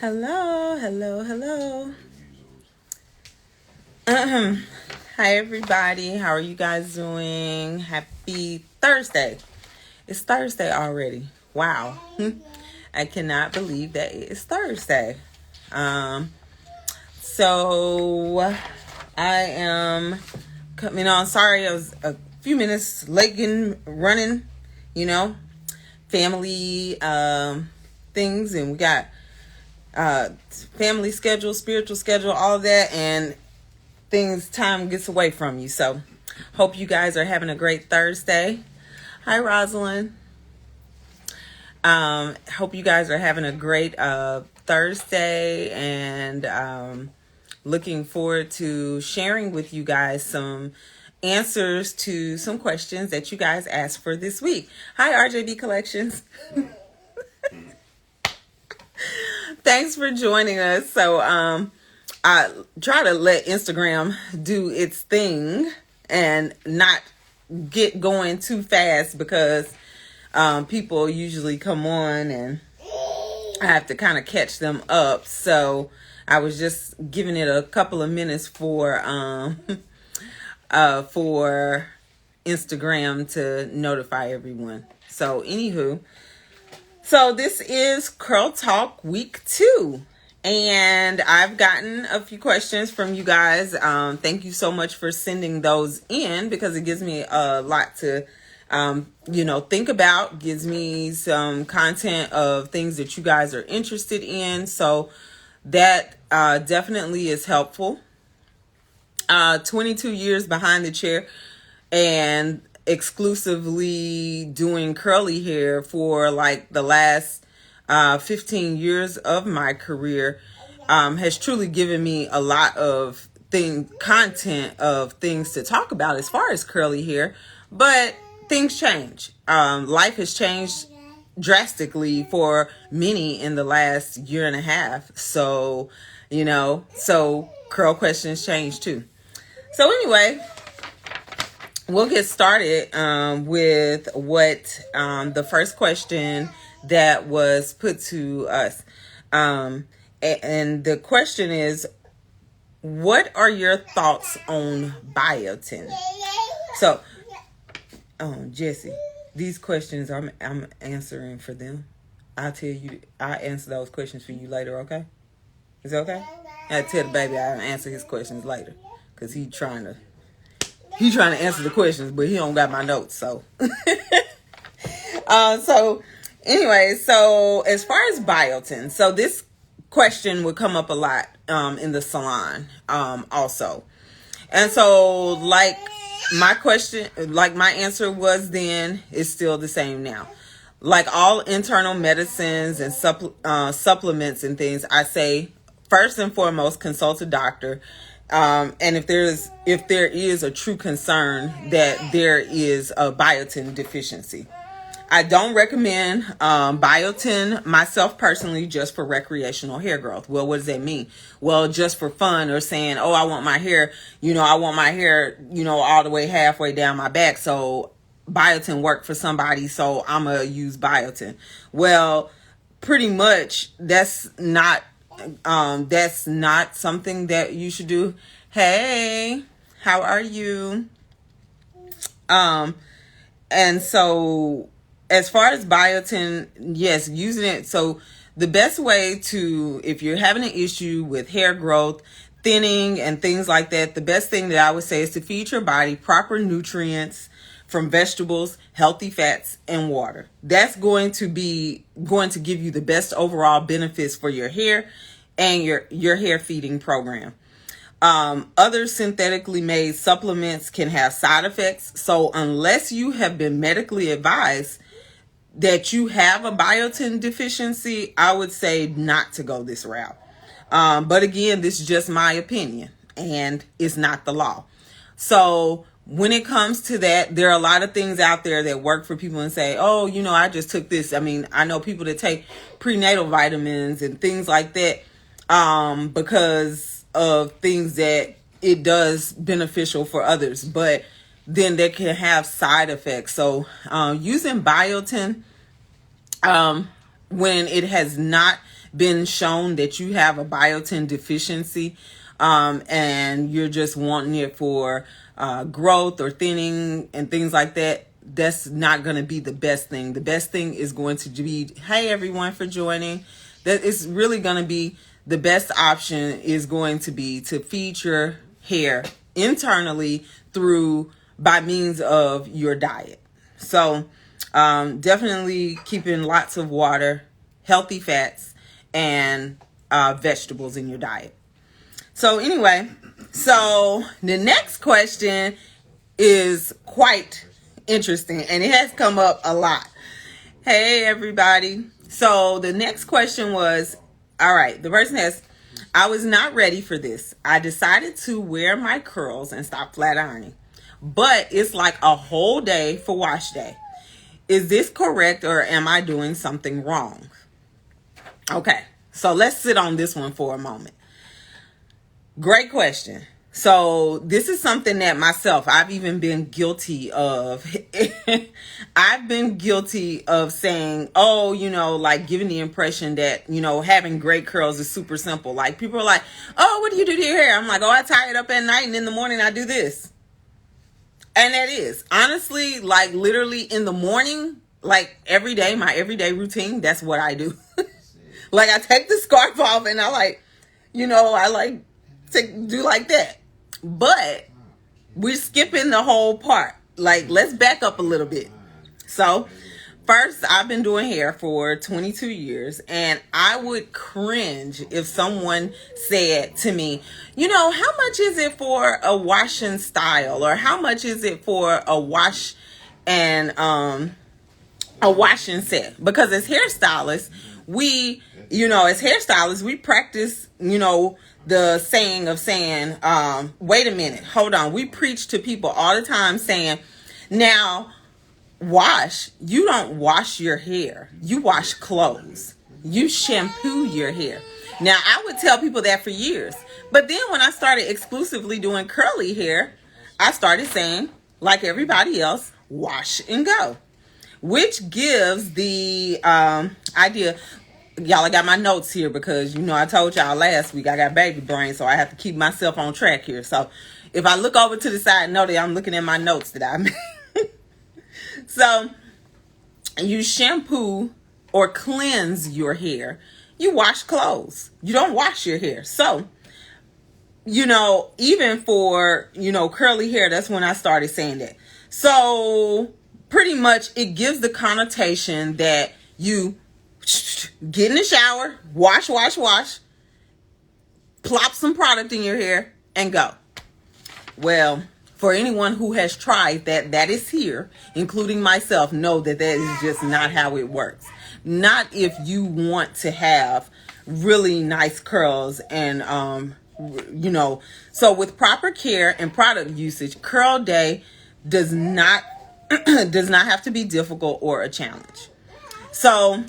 Hello, hello, hello. Hi, everybody. How are you guys doing? Happy Thursday. It's Thursday already. Wow. I cannot believe that it is Thursday. So I am coming on. Sorry, I was a few minutes late running, you know, family things, and we got family schedule, spiritual schedule, all that, and time gets away from you. So hope you guys are having a great Thursday. Hi, Rosalind. Hope you guys are having a great Thursday, and looking forward to sharing with you guys some answers to some questions that you guys asked for this week. Hi, RJB Collections. Thanks for joining us. So I try to let Instagram do its thing and not get going too fast, because people usually come on and I have to kind of catch them up. So I was just giving it a couple of minutes for Instagram to notify everyone. So anywho, so this is Curl Talk Week 2. And I've gotten a few questions from you guys. Thank you so much for sending those in, because it gives me a lot to, think about. Gives me some content of things that you guys are interested in. So that definitely is helpful. 22 years behind the chair and exclusively doing curly hair for like the last 15 years of my career has truly given me a lot of content of things to talk about as far as curly hair. But things change. Life has changed drastically for many in the last year and a half. So, so curl questions change too. So anyway, we'll get started with what the first question that was put to us. And the question is, what are your thoughts on biotin? So, Jesse, these questions I'm answering for them. I'll answer those questions for you later, okay? Is that okay? I tell the baby I'll answer his questions later, because he's trying to answer the questions, but he don't got my notes. So, so anyway, so as far as biotin, so this question would come up a lot in the salon also. And so like my answer was then is still the same now. Like all internal medicines and supplements and things, I say first and foremost consult a doctor. And if there is a true concern that there is a biotin deficiency. I don't recommend biotin myself personally just for recreational hair growth. Well, what does that mean? Well, just for fun, or saying, oh, I want my hair, all the way halfway down my back. So biotin worked for somebody, so I'm going to use biotin. Well, pretty much that's not something that you should do. Hey, how are you? And so as far as biotin, yes, using it. So the best way if you're having an issue with hair growth, thinning, and things like that, the best thing that I would say is to feed your body proper nutrients from vegetables, healthy fats, and water. That's going to give you the best overall benefits for your hair and your hair feeding program. Other synthetically made supplements can have side effects. So unless you have been medically advised that you have a biotin deficiency, I would say not to go this route. But again, this is just my opinion, and it's not the law. So when it comes to that, there are a lot of things out there that work for people and say, oh, I just took this. I mean, I know people that take prenatal vitamins and things like that because of things that it does beneficial for others, but then they can have side effects. So using biotin when it has not been shown that you have a biotin deficiency, and you're just wanting it for growth or thinning and things like that, that's not going to be the best thing. The best thing is going to be, hey everyone for joining, that is really going to be the best option is going to be to feed your hair internally through by means of your diet. So definitely keeping lots of water, healthy fats, and vegetables in your diet. So anyway, so the next question is quite interesting, and it has come up a lot. Hey everybody. So the next question was, all right, the person has, I was not ready for this. I decided to wear my curls and stop flat ironing, but it's like a whole day for wash day. Is this correct, or am I doing something wrong? Okay, so let's sit on this one for a moment. Great question. So this is something that myself, I've even been guilty of. I've been guilty of saying, oh, like giving the impression that, having great curls is super simple. Like people are like, oh, what do you do to your hair? I'm like, oh, I tie it up at night and in the morning I do this. And that is honestly, like literally in the morning, like every day, my everyday routine, that's what I do. Like I take the scarf off and I like, I like to do like that. But we're skipping the whole part. Like, let's back up a little bit. So first, I've been doing hair for 22 years, and I would cringe if someone said to me, how much is it for a wash and style? Or how much is it for a wash and set? Because as hairstylists, we practice, the saying of saying, wait a minute, hold on. We preach to people all the time saying, now, you don't wash your hair. You wash clothes. You shampoo your hair. Now, I would tell people that for years. But then when I started exclusively doing curly hair, I started saying, like everybody else, wash and go. Which gives the idea. Y'all, I got my notes here because, I told y'all last week I got baby brain, so I have to keep myself on track here. So if I look over to the side, know that I'm looking at my notes that I made. So you shampoo or cleanse your hair. You wash clothes. You don't wash your hair. So, even for, curly hair, that's when I started saying that. So pretty much it gives the connotation that you get in the shower, wash, plop some product in your hair, and go. Well, for anyone who has tried that is here, including myself, know that is just not how it works. Not if you want to have really nice curls and, so with proper care and product usage, curl day does not have to be difficult or a challenge. So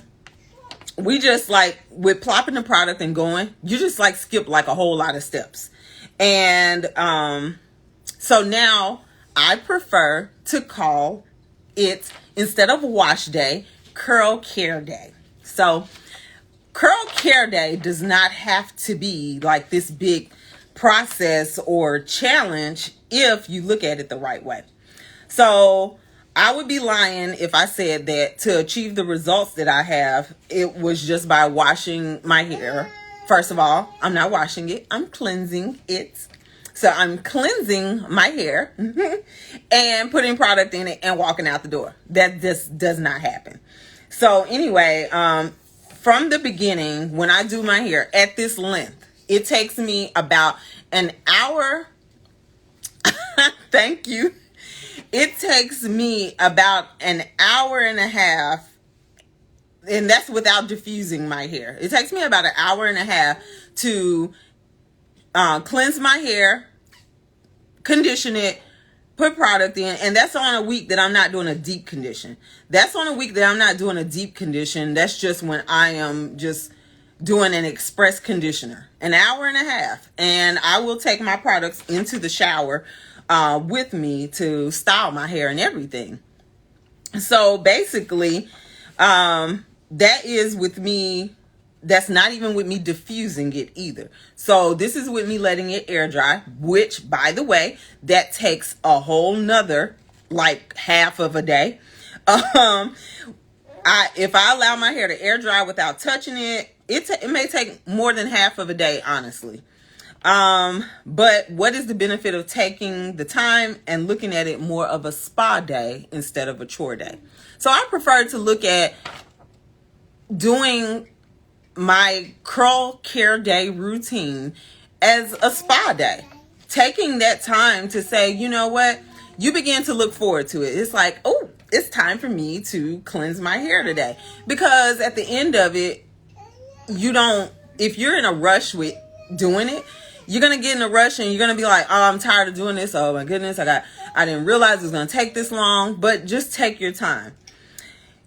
we just like with plopping the product and going, you just like skip like a whole lot of steps. And so now I prefer to call it, instead of wash day, curl care day. So curl care day does not have to be like this big process or challenge if you look at it the right way. So I would be lying if I said that to achieve the results that I have, it was just by washing my hair. First of all, I'm not washing it. I'm cleansing it. So I'm cleansing my hair and putting product in it and walking out the door. That just does not happen. So anyway, from the beginning, when I do my hair at this length, it takes me about an hour. Thank you. It takes me about an hour and a half, and that's without diffusing my hair. It takes me about an hour and a half to cleanse my hair, condition it, put product in, and that's on a week that I'm not doing a deep condition. That's on a week that I'm not doing a deep condition. That's just when I am just doing an express conditioner, an hour and a half, and I will take my products into the shower with me to style my hair and everything. So basically, that is with me That's not even with me diffusing it either. So this is with me letting it air dry, which, by the way, that takes a whole nother like half of a day. If I allow my hair to air dry without touching it, it may take more than half of a day, honestly. But what is the benefit of taking the time and looking at it more of a spa day instead of a chore day? So I prefer to look at doing my curl care day routine as a spa day. Taking that time to say, you know what? You begin to look forward to it. It's like, oh, it's time for me to cleanse my hair today. Because at the end of it, if you're in a rush with doing it, you're going to get in a rush and you're going to be like, oh, I'm tired of doing this. Oh my goodness. I didn't realize it was going to take this long, but just take your time.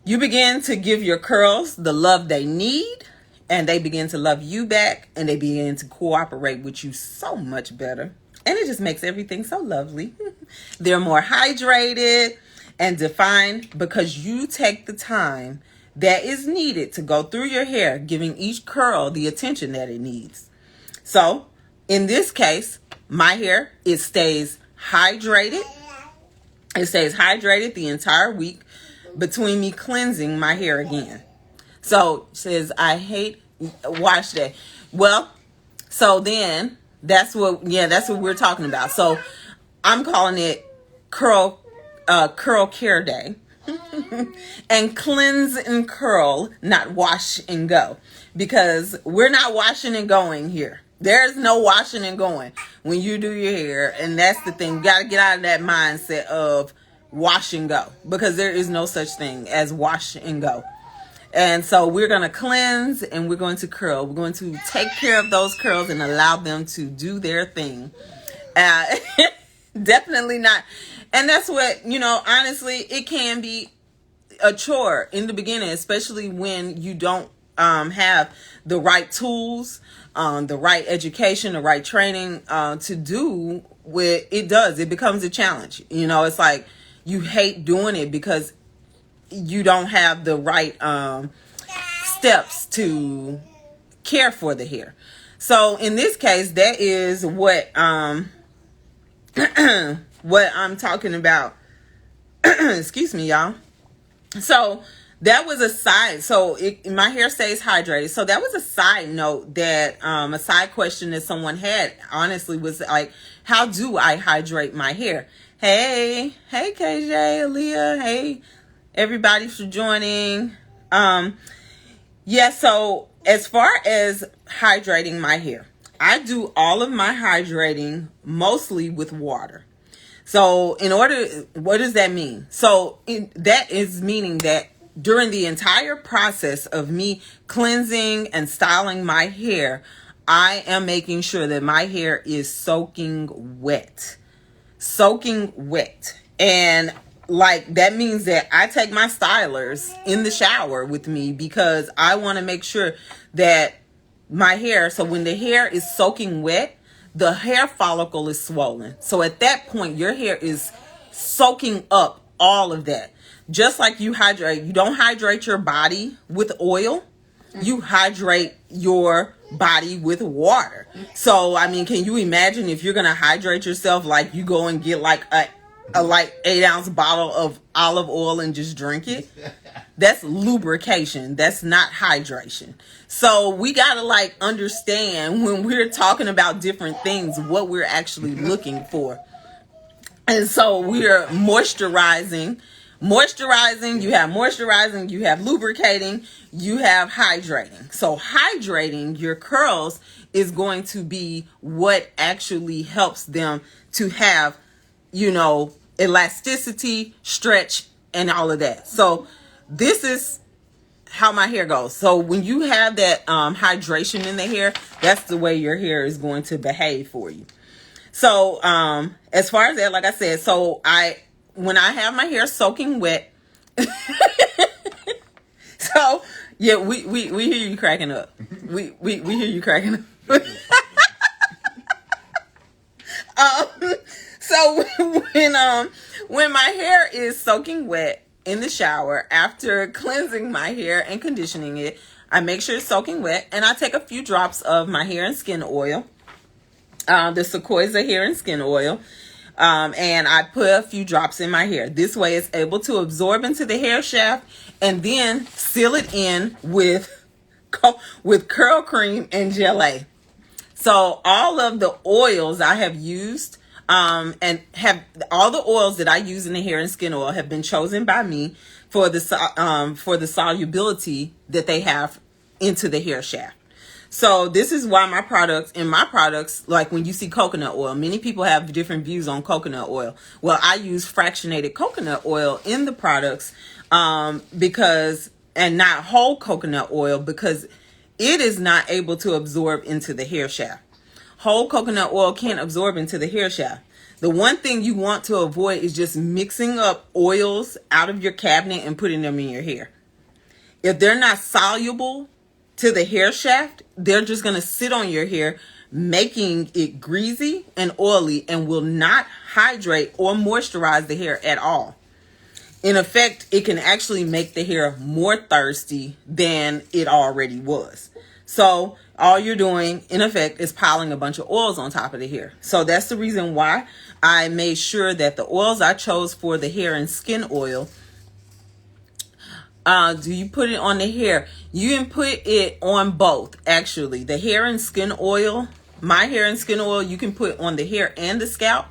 You begin to give your curls the love they need, and they begin to love you back, and they begin to cooperate with you so much better. And it just makes everything so lovely. They're more hydrated and defined because you take the time that is needed to go through your hair, giving each curl the attention that it needs. So in this case, my hair, it stays hydrated. It stays hydrated the entire week between me cleansing my hair again. So it says, I hate wash day. Well, so then that's what we're talking about. So I'm calling it curl care day. And cleanse and curl, not wash and go, because we're not washing and going here. There's no washing and going when you do your hair. And that's the thing. You got to get out of that mindset of wash and go, because there is no such thing as wash and go. And so we're going to cleanse and we're going to curl. We're going to take care of those curls and allow them to do their thing. Definitely not. And that's what, honestly, it can be a chore in the beginning, especially when you don't have the right tools, the right education, the right training to do with it. It becomes a challenge. It's like you hate doing it because you don't have the right steps to care for the hair. So in this case, that is what what I'm talking about. Excuse me, y'all. So that was a side. So my hair stays hydrated. So that was a side note that a side question that someone had, honestly, was like, how do I hydrate my hair? Hey KJ, Aaliyah, hey everybody for joining. So as far as hydrating my hair, I do all of my hydrating mostly with water. So what does that mean? So that is meaning that during the entire process of me cleansing and styling my hair, I am making sure that my hair is soaking wet. And like, that means that I take my stylers in the shower with me because I want to make sure that my hair, so when the hair is soaking wet, the hair follicle is swollen. So at that point, your hair is soaking up all of that. Just like you don't hydrate your body with oil, you hydrate your body with water. So, I mean, can you imagine if you're going to hydrate yourself, like you go and get like a 8-ounce bottle of olive oil and just drink it? That's lubrication. That's not hydration. So we got to understand when we're talking about different things, what we're actually looking for. And so we're moisturizing, you have moisturizing, you have lubricating, you have hydrating. So hydrating your curls is going to be what actually helps them to have, elasticity, stretch, and all of that. So this is how my hair goes. So when you have that hydration in the hair, that's the way your hair is going to behave for you. So as far as that, like I said, so when I have my hair soaking wet, so yeah, we hear you cracking up. We hear you cracking up. So when my hair is soaking wet in the shower, after cleansing my hair and conditioning it, I make sure it's soaking wet, and I take a few drops of my hair and skin oil, the Sequoia hair and skin oil, and I put a few drops in my hair. This way it's able to absorb into the hair shaft and then seal it in with curl cream and gelée. So all of the oils I have used, and have all the oils that I use in the hair and skin oil have been chosen by me for the solubility that they have into the hair shaft. So this is why my products, like when you see coconut oil, many people have different views on coconut oil. Well, I use fractionated coconut oil in the products, because, and not whole coconut oil, because it is not able to absorb into the hair shaft. Whole coconut oil can't absorb into the hair shaft. The one thing you want to avoid is just mixing up oils out of your cabinet and putting them in your hair. If they're not soluble to the hair shaft, they're just going to sit on your hair, making it greasy and oily, and will not hydrate or moisturize the hair at all. In effect, it can actually make the hair more thirsty than it already was. So all you're doing, in effect, is piling a bunch of oils on top of the hair. So that's the reason why I made sure that the oils I chose for the hair and skin oil, do you put it on the hair? You can put it on both, actually. The hair and skin oil, my hair and skin oil, you can put on the hair and the scalp.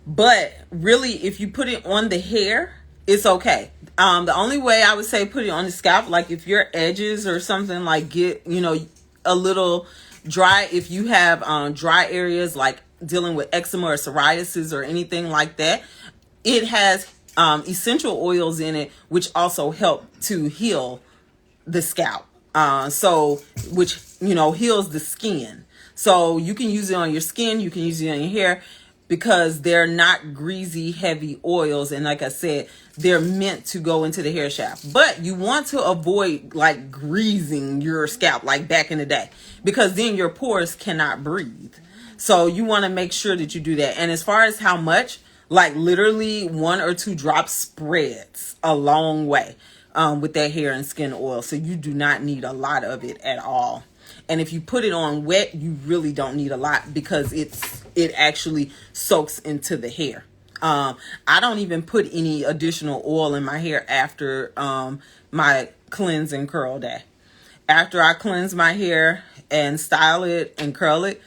But really, if you put it on the hair, it's okay. The only way I would say put it on the scalp, like if your edges or something like get, a little dry, if you have dry areas like dealing with eczema or psoriasis or anything like that, it has essential oils in it, which also help to heal the scalp. Which, heals the skin. So you can use it on your skin, you can use it on your hair, because they're not greasy, heavy oils. And like I said, they're meant to go into the hair shaft. But you want to avoid like greasing your scalp like back in the day, because then your pores cannot breathe. So you want to make sure that you do that. And as far as how much, like literally 1 or 2 drops spreads a long way with that hair and skin oil. So you do not need a lot of it at all. And if you put it on wet, you really don't need a lot, because it actually soaks into the hair. I don't even put any additional oil in my hair after my cleanse and curl day. After I cleanse my hair and style it and curl it,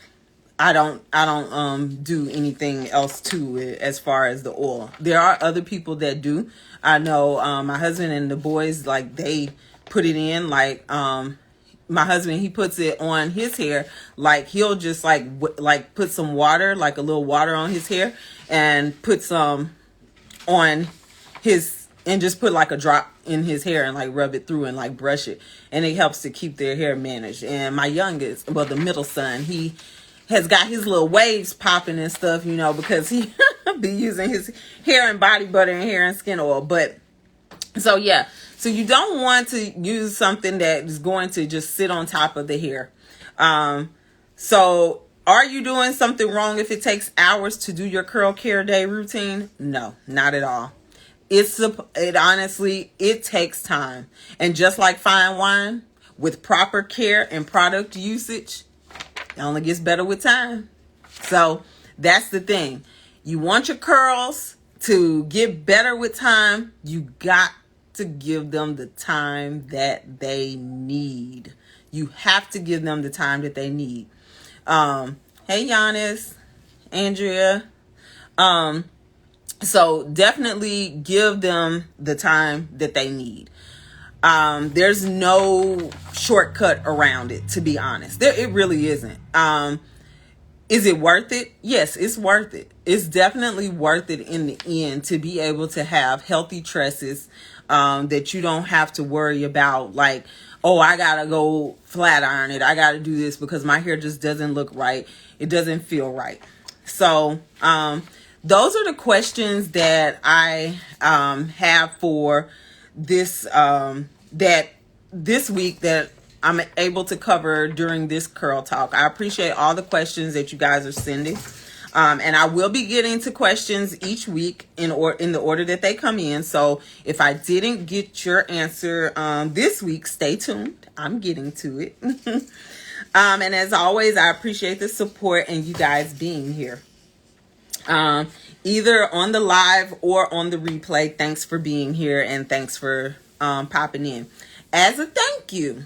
I don't do anything else to it as far as the oil. There are other people that do. I know my husband and the boys, like, they put it in, like my husband, he puts it on his hair, like he'll just like put some water, like a little water on his hair, and put some on his, and just put like a drop in his hair and like rub it through and like brush it, and it helps to keep their hair managed. And my youngest, well, the middle son, he has got his little waves popping and stuff, because he be using his hair and body butter and hair and skin oil. But so yeah, so you don't want to use something that is going to just sit on top of the hair. So are you doing something wrong if it takes hours to do your curl care day routine? No, not at all. It honestly takes time. And just like fine wine, with proper care and product usage, it only gets better with time. So that's the thing. You want your curls to get better with time, you got to give them the time that they need. You have to give them the time that they need. Hey, Giannis, Andrea. So definitely give them the time that they need. There's no shortcut around it, to be honest. It really isn't. Is it worth it? Yes, it's worth it. It's definitely worth it in the end to be able to have healthy tresses, that you don't have to worry about, like, oh, I gotta go flat iron it, I gotta do this because my hair just doesn't look right, it doesn't feel right. So those are the questions that I have for this this week that I'm able to cover during this curl talk. I appreciate all the questions that you guys are sending. And I will be getting to questions each week in the order that they come in. So if I didn't get your answer this week, stay tuned. I'm getting to it. And as always, I appreciate the support and you guys being here. Either on the live or on the replay. Thanks for being here and thanks for popping in. As a thank you,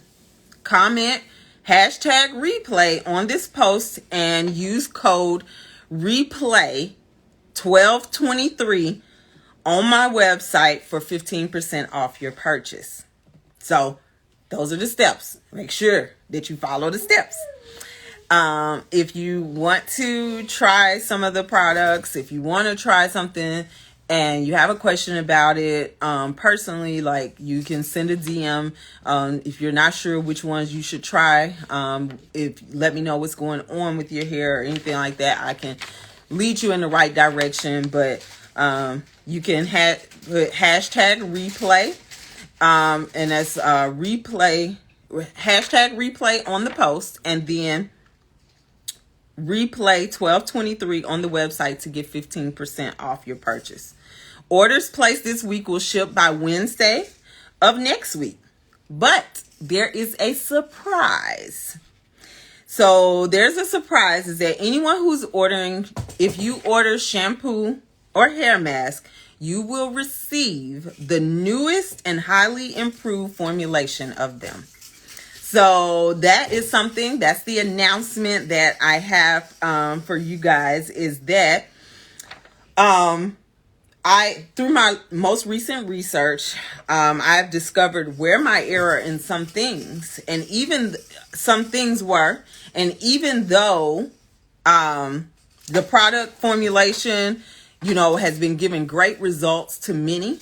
comment hashtag replay on this post and use code replay 1223 on my website for 15% off your purchase. So those are the steps. Make sure that you follow the steps. If you want to try some of the products, if you want to try something and you have a question about it, personally, like, you can send a DM. If you're not sure which ones you should try, let me know what's going on with your hair or anything like that. I can lead you in the right direction, but you can put hashtag replay, and that's replay, hashtag replay on the post, and then replay 1223 on the website to get 15% off your purchase. Orders placed this week will ship by Wednesday of next week. But there is a surprise. So there's a surprise is that anyone who's ordering, if you order shampoo or hair mask, you will receive the newest and highly improved formulation of them. So that is something, that's the announcement that I have for you guys, is that through my most recent research, I've discovered where my error in some things, and even some things were, and even though the product formulation, has been giving great results to many,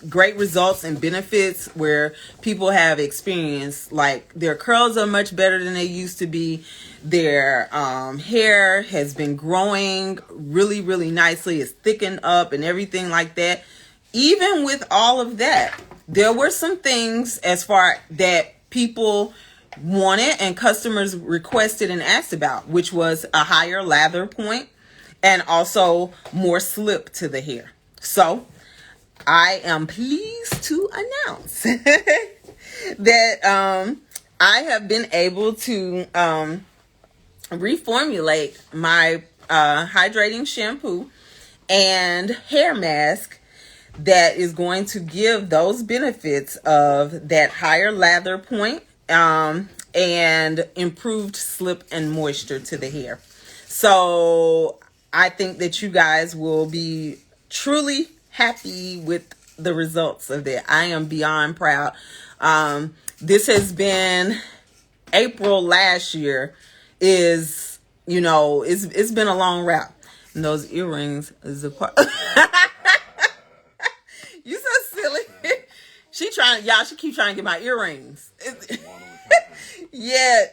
great results and benefits where people have experienced, like, their curls are much better than they used to be. Their hair has been growing really, really nicely. It's thickened up and everything like that. Even with all of that, there were some things as far that people wanted and customers requested and asked about, which was a higher lather point and also more slip to the hair. So I am pleased to announce that I have been able to reformulate my hydrating shampoo and hair mask that is going to give those benefits of that higher lather point and improved slip and moisture to the hair. So I think that you guys will be truly happy with the results of that. I am beyond proud. This has been April last year. It's been a long route. And those earrings is a part. You so silly. She keeps trying to get my earrings. Yeah,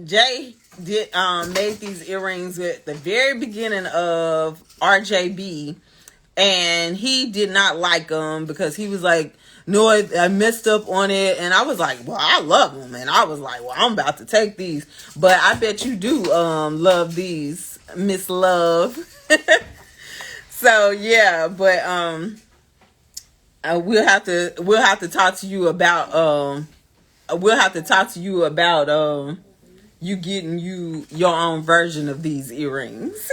Jay made these earrings at the very beginning of RJB, and he did not like them because he was like, no, I messed up on it. And I was like, well, I love them. And I was like, well, I'm about to take these. But I bet you do love these, Miss Love. So yeah, but we'll have to talk to you about you getting your own version of these earrings.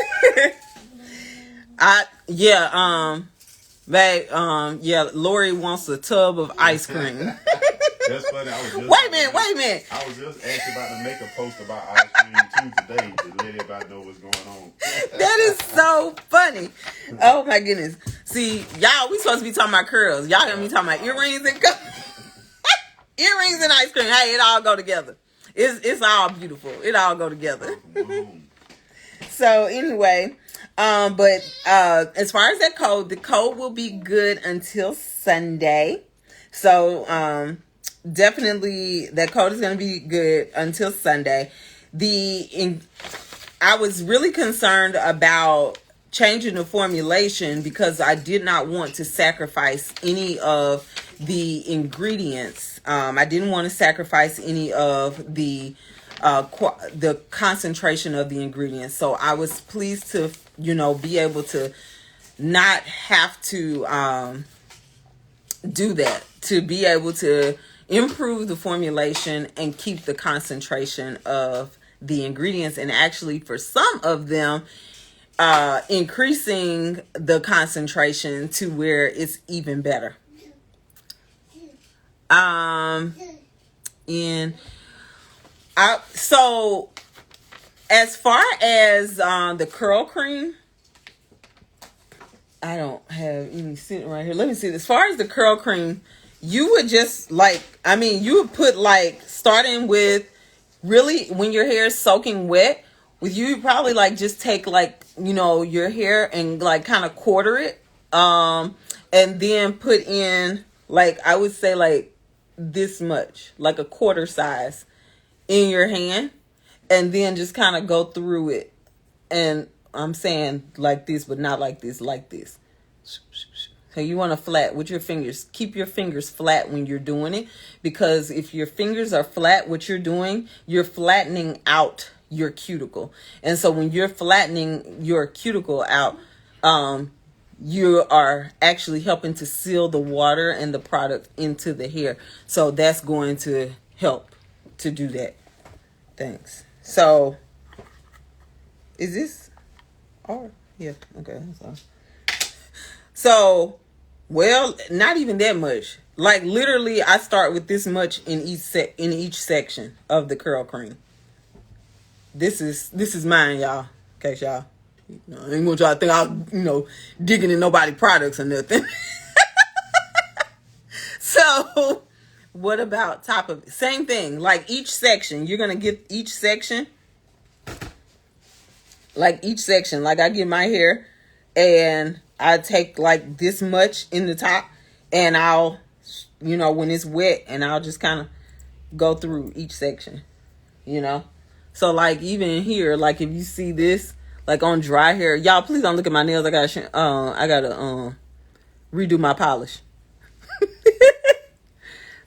Lori wants a tub of ice cream. That's funny. Wait a minute. I was just actually about to make a post about ice cream too today to let everybody know what's going on. That is so funny. Oh my goodness. See, y'all, we supposed to be talking about curls. Y'all gonna be talking about earrings and earrings and ice cream. Hey, it all go together. It's all beautiful. It all go together. So anyway, but as far as that code, the code will be good until Sunday. So definitely that code is going to be good until Sunday. I was really concerned about changing the formulation because I did not want to sacrifice any of the ingredients. I didn't want to sacrifice any of the the concentration of the ingredients. So I was pleased to, be able to not have to do that, to be able to improve the formulation and keep the concentration of the ingredients, and actually for some of them increasing the concentration to where it's even better. So as far as the curl cream, I don't have any sitting right here. Let me see. As far as the curl cream, you would just you would put starting with really when your hair is soaking wet, with you probably just take your hair and kind of quarter it, and then put in I would say this much, like a quarter size in your hand, and then just kind of go through it. And I'm saying like this, but not like this, like this. So you want to flat with your fingers. Keep your fingers flat when you're doing it, because if your fingers are flat, what you're doing, you're flattening out your cuticle. And so when you're flattening your cuticle out, you are actually helping to seal the water and the product into the hair. So that's going to help to do that. Thanks. So is this or yeah, okay. So well, not even that much. Literally I start with this much in each section of the curl cream. This is mine, y'all. In case y'all I ain't want y'all to think I was, digging in nobody products or nothing. So what about top of it? Same thing. Each section, you're gonna get each section. I get my hair and I take this much in the top, and I'll, when it's wet, and I'll just kind of go through each section, So even here, if you see this, on dry hair, y'all please don't look at my nails. I gotta redo my polish.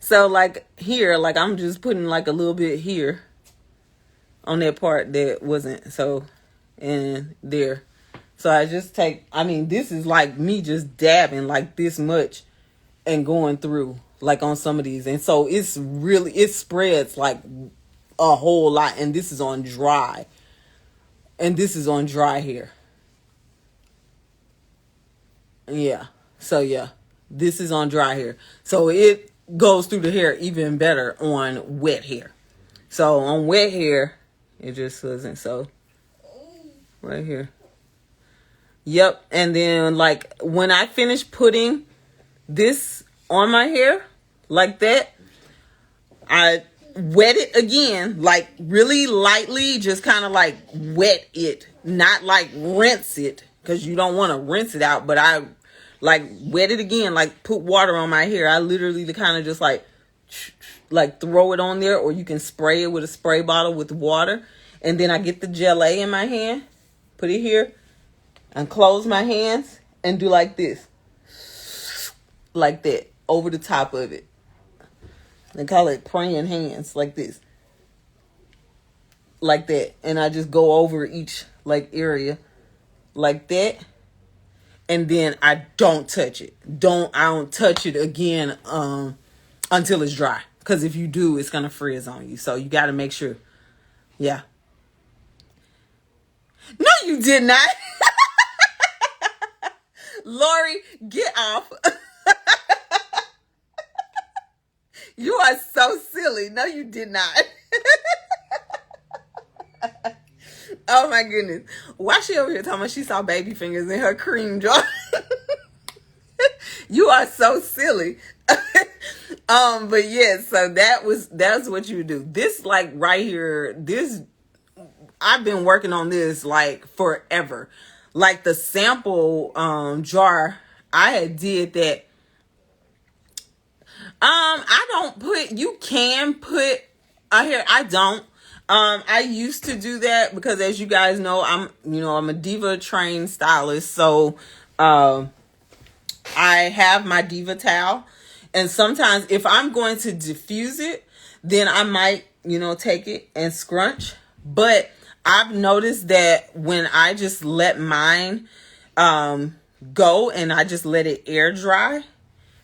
So here, I'm just putting a little bit here on that part that wasn't so, and there. So I just take, this is me just dabbing this much and going through on some of these. And so it spreads a whole lot. And this is on dry. And this is on dry hair. Yeah. So yeah, this is on dry hair. So it goes through the hair even better on wet hair. So on wet hair, it just doesn't. So right here. Yep. And then when I finish putting this on my hair like that, I wet it again, really lightly, just kind of wet it, not rinse it, because you don't want to rinse it out. But I wet it again, put water on my hair. I literally kind of just throw it on there, or you can spray it with a spray bottle with water. And then I get the gelée in my hand, put it here, and close my hands and do this, like that, over the top of it. They call it praying hands, like this, like that. And I just go over each area like that. And then I don't touch it. I don't touch it again until it's dry. Because if you do, it's going to frizz on you. So you got to make sure. Yeah. No, you did not. Lori, get off. You are so silly. No, you did not. Oh my goodness. Why she over here talking about she saw baby fingers in her cream jar? You are so silly. But yeah, so that's what you do. This right here, this I've been working on this forever. The sample jar, I had did that. I don't put, you can put here, I don't. I used to do that because, as you guys know, I'm a Diva trained stylist. So, I have my Diva towel, and sometimes if I'm going to diffuse it, then I might, take it and scrunch. But I've noticed that when I just let mine go and I just let it air dry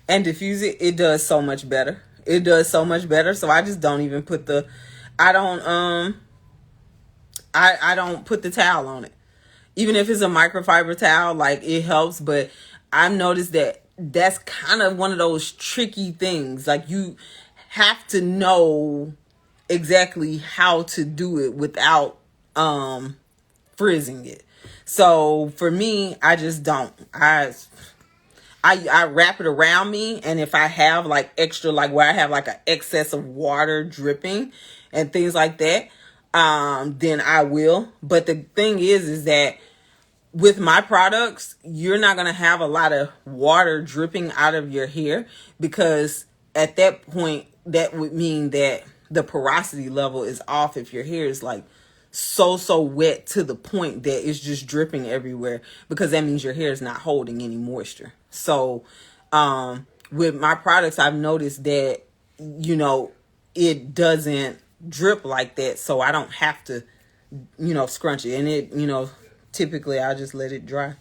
and diffuse it, it does so much better. It does so much better. So I just don't even put the, I don't put the towel on it. Even if it's a microfiber towel, like, it helps. But I've noticed that that's kind of one of those tricky things. Like, you have to know exactly how to do it without frizzing it. So for me, I just don't. I wrap it around me, and if I have like extra, like where I have like an excess of water dripping and things like that, then I will. But the thing is that with my products, you're not going to have a lot of water dripping out of your hair, because at that point, that would mean that the porosity level is off if your hair is like so wet to the point that it's just dripping everywhere, because that means your hair is not holding any moisture. So with my products, I've noticed that it doesn't drip like that, so I don't have to scrunch it. And it typically I'll just let it dry.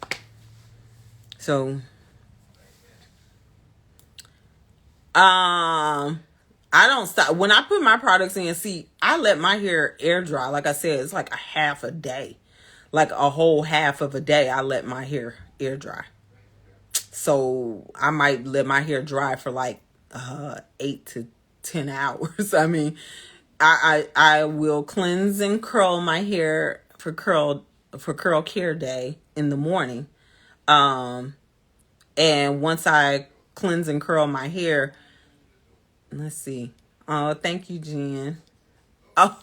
So I don't stop. When I put my products in, see, I let my hair air dry. Like I said, it's like a half a day. Like a whole half of a day, I let my hair air dry. So I might let my hair dry for like 8 to 10 hours. I mean, I will cleanse and curl my hair for curl care day in the morning. And once I cleanse and curl my hair, let's see. Oh, thank you, Jen. Oh,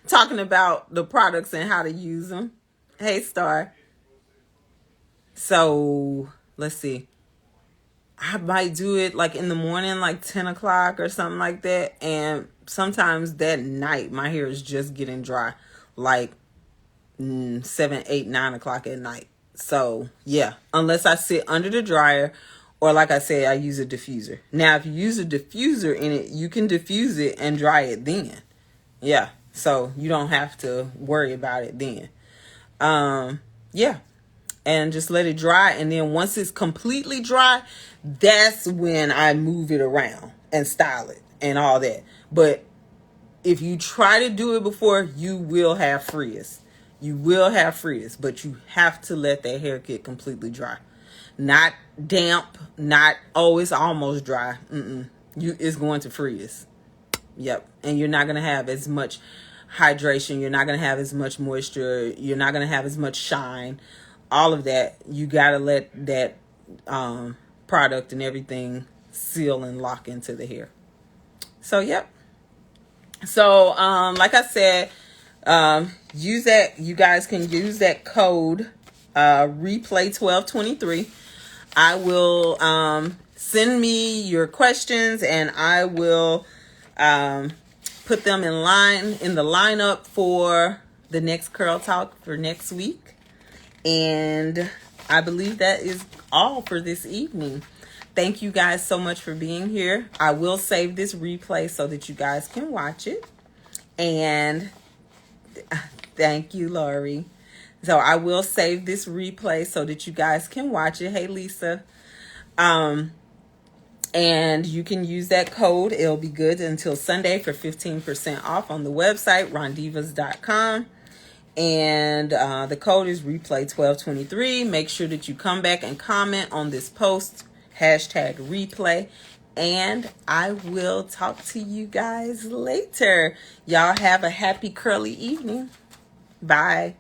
talking about the products and how to use them. Hey, Star. So, let's see. I might do it like in the morning, like 10 o'clock or something like that. And sometimes that night, my hair is just getting dry. Like 7, 8, 9 o'clock at night. So, yeah. Unless I sit under the dryer, or like I said, I use a diffuser. Now, if you use a diffuser in it, you can diffuse it and dry it then. Yeah. So, you don't have to worry about it then. Yeah. And just let it dry. And then once it's completely dry, that's when I move it around and style it and all that. But if you try to do it before, you will have frizz. You will have frizz, but you have to let that hair get completely dry. Not damp, not, oh, it's almost dry. It's going to frizz. Yep. And you're not going to have as much hydration. You're not going to have as much moisture. You're not going to have as much shine. All of that. You got to let that product and everything seal and lock into the hair. So, yep. So, like I said, use that. You guys can use that code, replay1223. I will send me your questions, and I will put them in the lineup for the next Curl Talk for next week. And I believe that is all for this evening. Thank you guys so much for being here. I will save this replay so that you guys can watch it. And thank you, Lori. So I will save this replay so that you guys can watch it. Hey, Lisa. And you can use that code. It'll be good until Sunday for 15% off on the website, rondivas.com. And the code is replay1223. Make sure that you come back and comment on this post, #replay. And I will talk to you guys later. Y'all have a happy curly evening. Bye.